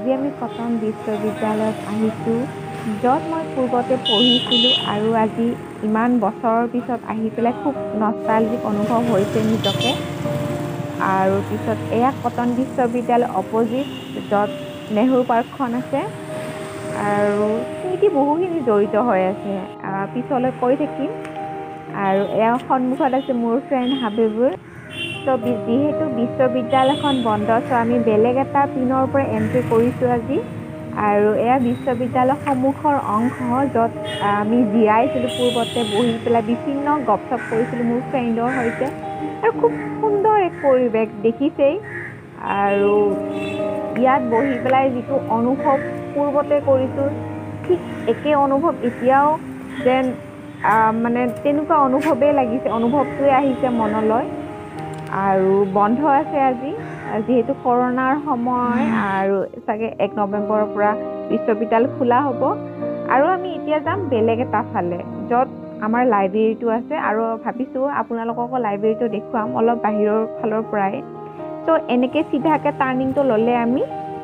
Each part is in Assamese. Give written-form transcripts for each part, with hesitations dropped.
আজি আমি কটন বিশ্ববিদ্যালয়ত আহিছোঁ, য'ত মই পূৰ্বতে পঢ়িছিলোঁ আৰু আজি ইমান বছৰৰ পিছত আহি পেলাই খুব নষ্টালজিক অনুভৱ হৈছে নিজকে। আৰু পিছত এয়া কটন বিশ্ববিদ্যালয় অপজিট, য'ত নেহৰু পাৰ্কখন আছে আৰু স্মৃতি বহুখিনি জড়িত হৈ আছে, পিছলৈ কৈ থাকিম। আৰু এয়া সন্মুখত আছে মোৰ ফ্ৰেণ্ড হাবিবুৰ। তো যিহেতু বিশ্ববিদ্যালয়খন বন্ধ, আমি বেলেগ এটা পিনৰ পৰা এণ্ট্ৰি কৰিছোঁ আজি। আৰু এয়া বিশ্ববিদ্যালয় সন্মুখৰ অংশ, য'ত আমি জিৰাইছিলোঁ পূৰ্বতে বহি পেলাই বিভিন্ন গপচপ কৰিছিলোঁ মোৰ ফ্ৰেণ্ডৰ সৈতে। আৰু খুব সুন্দৰ এক পৰিৱেশ দেখিছেই। আৰু ইয়াত বহি পেলাই যিটো অনুভৱ পূৰ্বতে কৰিছোঁ, ঠিক একে অনুভৱ এতিয়াও যেন মানে তেনেকুৱা অনুভৱেই লাগিছে, অনুভৱটোৱে আহিছে মনলৈ। আৰু বন্ধ আছে আজি, যিহেতু কৰোণাৰ সময়, আৰু চাগে 1 নৱেম্বৰৰ পৰা বিশ্ববিদ্যালয় খোলা হ'ব। আৰু আমি এতিয়া যাম বেলেগ এটা ফালে, য'ত আমাৰ লাইব্ৰেৰীটো আছে। আৰু ভাবিছোঁ আপোনালোককো লাইব্ৰেৰীটো দেখুৱাম অলপ বাহিৰৰ ফালৰ পৰাই। তো এনেকৈ চিধাকৈ টাৰ্ণিংটো ল'লে আমি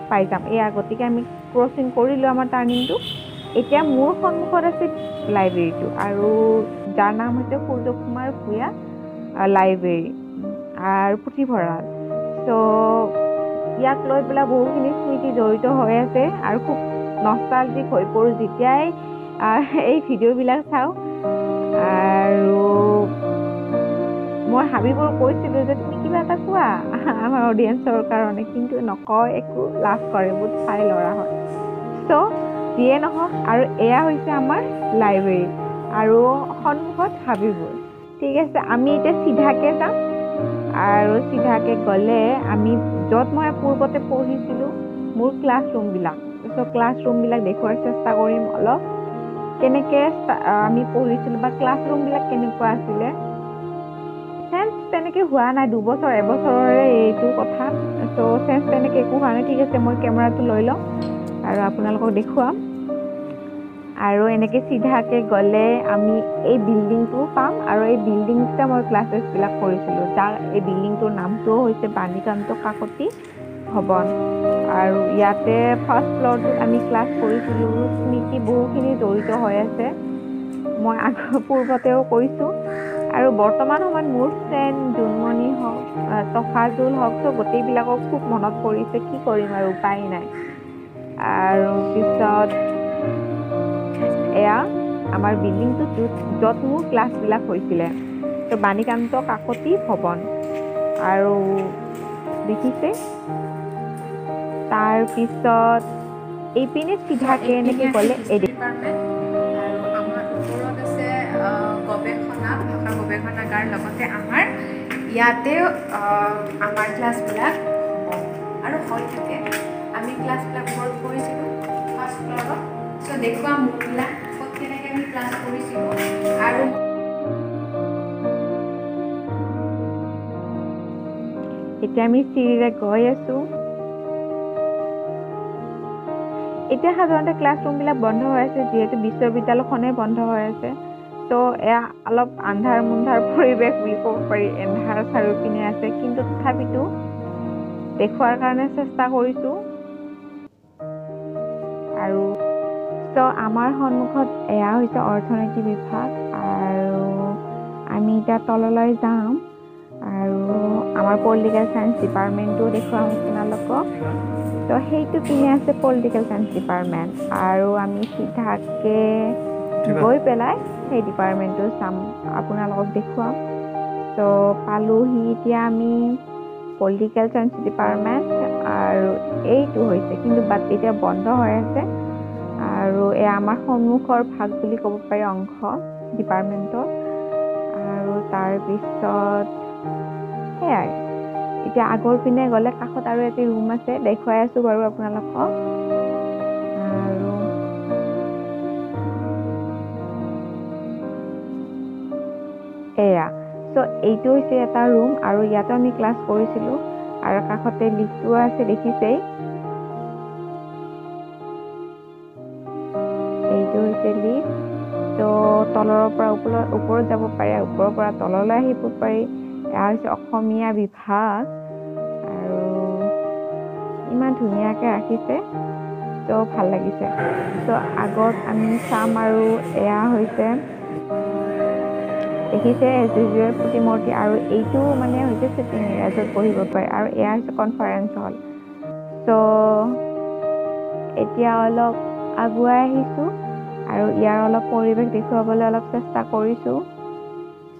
পাই যাম। গতিকে আমি ক্ৰচিং কৰিলোঁ আমাৰ টাৰ্ণিংটো। এতিয়া মোৰ সন্মুখত আছে লাইব্ৰেৰীটো, আৰু যাৰ নাম হৈছে সূৰ্যকুমাৰ ভূঞা লাইব্ৰেৰী আৰু পুথিভঁৰাল। তো ইয়াক লৈ পেলাই বহুখিনি স্মৃতি জড়িত হৈ আছে আৰু খুব নষ্টালজিক হৈ পৰোঁ যেতিয়াই এই ভিডিঅ'বিলাক চাওঁ। আৰু মই হাবিবৰ কৈছিলোঁ যে তুমি কিবা এটা কোৱা আমাৰ অডিয়েঞ্চৰ কাৰণে, কিন্তু নকওঁ, একো লাভ কৰে, বহুত চাই ল'ৰা হয়। তো যিয়ে নহওক, আৰু এয়া হৈছে আমাৰ লাইব্ৰেৰী আৰু সন্মুখত হাবিবোৰ। ঠিক আছে, আমি এতিয়া চিধাকৈ যাম। আৰু চিধাকৈ গ'লে আমি য'ত মই পূৰ্বতে পঢ়িছিলোঁ মোৰ ক্লাছৰুমবিলাক, ক্লাছৰুমবিলাক দেখুওৱাৰ চেষ্টা কৰিম অলপ। কেনেকৈ আমি পঢ়িছিলোঁ বা ক্লাছৰুমবিলাক কেনেকুৱা আছিলে। চেঞ্জ তেনেকৈ হোৱা নাই, 2 বছৰ 1 বছৰৰে এইটো কথা। তো চেঞ্জ তেনেকৈ একো হোৱা নাই। ঠিক আছে, মই কেমেৰাটো লৈ লওঁ আৰু আপোনালোকক দেখুৱাম। আৰু এনেকৈ চিধাকৈ গ'লে আমি এই বিল্ডিংটো পাম, আৰু এই বিল্ডিংটোতে মই ক্লাছেছবিলাক কৰিছিলোঁ, যাৰ এই বিল্ডিংটোৰ নামটোও হৈছে বাণীকান্ত কাকতি ভৱন। আৰু ইয়াতে ফাৰ্ষ্ট ফ্ল'ৰটোত আমি ক্লাছ কৰিছিলোঁ। স্মৃতি বহুখিনি জড়িত হৈ আছে, মই পূৰ্বতেও কৈছোঁ। আৰু বৰ্তমান সময়ত মোৰ ফ্ৰেণ্ড জোনমণি হওক, তফাজুল হওক, তো গোটেইবিলাকক খুব মনত পৰিছে। কি কৰিম আৰু, উপায় নাই। আৰু পিছত এয়া আমাৰ বিল্ডিংটো, য'ত মোৰ ক্লাছবিলাক হৈছিলে, তো বাণীকান্ত কাকতি ভৱন। আৰু দেখিছে, তাৰপিছত এইপিনে চিধাকৈ এনেকৈ গ'লে ডিপাৰ্টমেণ্ট, আৰু আমাৰ ওপৰত আছে গৱেষণা, ভাষা গৱেষণাগাৰ। লগতে আমাৰ ইয়াতে আমাৰ ক্লাছবিলাক আৰু হৈ থাকে। আমি ক্লাছবিলাক ওপৰত কৰিছিলোঁ ফাৰ্ষ্ট ফ্ল'ৰত। চ' দেখুৱাম মোৰবিলাক ক'ত কেনেকৈ আমি ক্লাছ কৰিছিলোঁ। আৰু এতিয়া আমি চিৰিৰে গৈ আছোঁ। এতিয়া সাধাৰণতে ক্লাছৰুমবিলাক বন্ধ হৈ আছে, যিহেতু বিশ্ববিদ্যালয়খনেই বন্ধ হৈ আছে। তো এয়া অলপ আন্ধাৰ মুন্ধাৰ পৰিৱেশ বুলি ক'ব পাৰি, এন্ধাৰ চাৰিওপিনে আছে, কিন্তু তথাপিতো দেখুৱাৰ কাৰণে চেষ্টা কৰিছোঁ। আৰু তো আমাৰ সন্মুখত এয়া হৈছে অৰ্থনীতি বিভাগ, আৰু আমি এতিয়া তললৈ যাম। আৰু আমাৰ পলিটিকেল চায়েন্স ডিপাৰ্টমেণ্টটো দেখুৱাম আপোনালোকক। তো সেইটো পিনে আছে পলিটিকেল চায়েন্স ডিপাৰ্টমেণ্ট, আৰু আমি চিধাকৈ গৈ পেলাই সেই ডিপাৰ্টমেণ্টটো চাম, আপোনালোকক দেখুৱাম। তো পালোহি এতিয়া আমি পলিটিকেল চায়েন্স ডিপাৰ্টমেণ্ট, আৰু এইটো হৈছে কিন্তু বাট এতিয়া বন্ধ হৈ আছে। আৰু এয়া আমাৰ সন্মুখৰ ভাগ বুলি ক'ব পাৰি অংশ ডিপাৰ্টমেণ্টৰ। আৰু তাৰপিছত সেয়াই, এতিয়া আগৰ পিনে গ'লে কাষত আৰু এটা ৰুম আছে, দেখুৱাই আছোঁ বাৰু আপোনালোকক। আৰু এয়া, চ' এইটো হৈছে এটা ৰুম, আৰু ইয়াতো আমি ক্লাছ কৰিছিলোঁ। আৰু কাষতে লিফ্টটো আছে, দেখিছেই। এইটো হৈছে লিফ্ট। তো তলৰ পৰা ওপৰত যাব পাৰি, ওপৰৰ পৰা তললৈ আহিব পাৰি। এয়া হৈছে অসমীয়া বিভাগ, আৰু ইমান ধুনীয়াকৈ ৰাখিছে। ত' ভাল লাগিছে। ত' আগত আমি চাম আৰু এয়া হৈছে দেখিছে এজ ইউজুৱেল প্ৰতিমূৰ্তি, আৰু এইটো মানে হৈছে চিটিং এৰিয়া য'ত বহিব পাৰে, আৰু এয়া হৈছে কনফাৰেঞ্চ হল। ত' এতিয়া অলপ আগুৱাই আহিছোঁ আৰু ইয়াৰ অলপ পৰিৱেশ দেখুৱাবলৈ অলপ চেষ্টা কৰিছোঁ।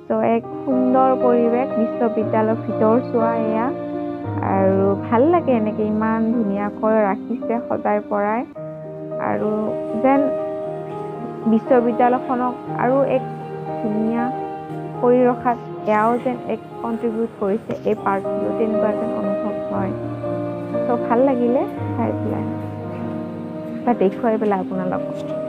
ত' এক সুন্দৰ পৰিৱেশ, বিশ্ববিদ্যালয়ৰ ভিতৰচোৱা এয়া, আৰু ভাল লাগে এনেকৈ ইমান ধুনীয়াকৈ ৰাখিছে সজাই পৰাই, আৰু যেন বিশ্ববিদ্যালয়খনক আৰু এক ধুনীয়া কৰি ৰখাত এয়াও যেন এক কণ্ট্ৰিবিউট কৰিছে এই পাৰ্টটো, তেনেকুৱা যেন অনুভৱ হয়। ত' ভাল লাগিলে চাই পেলাই বা দেখুৱাই পেলাই আপোনালোকক।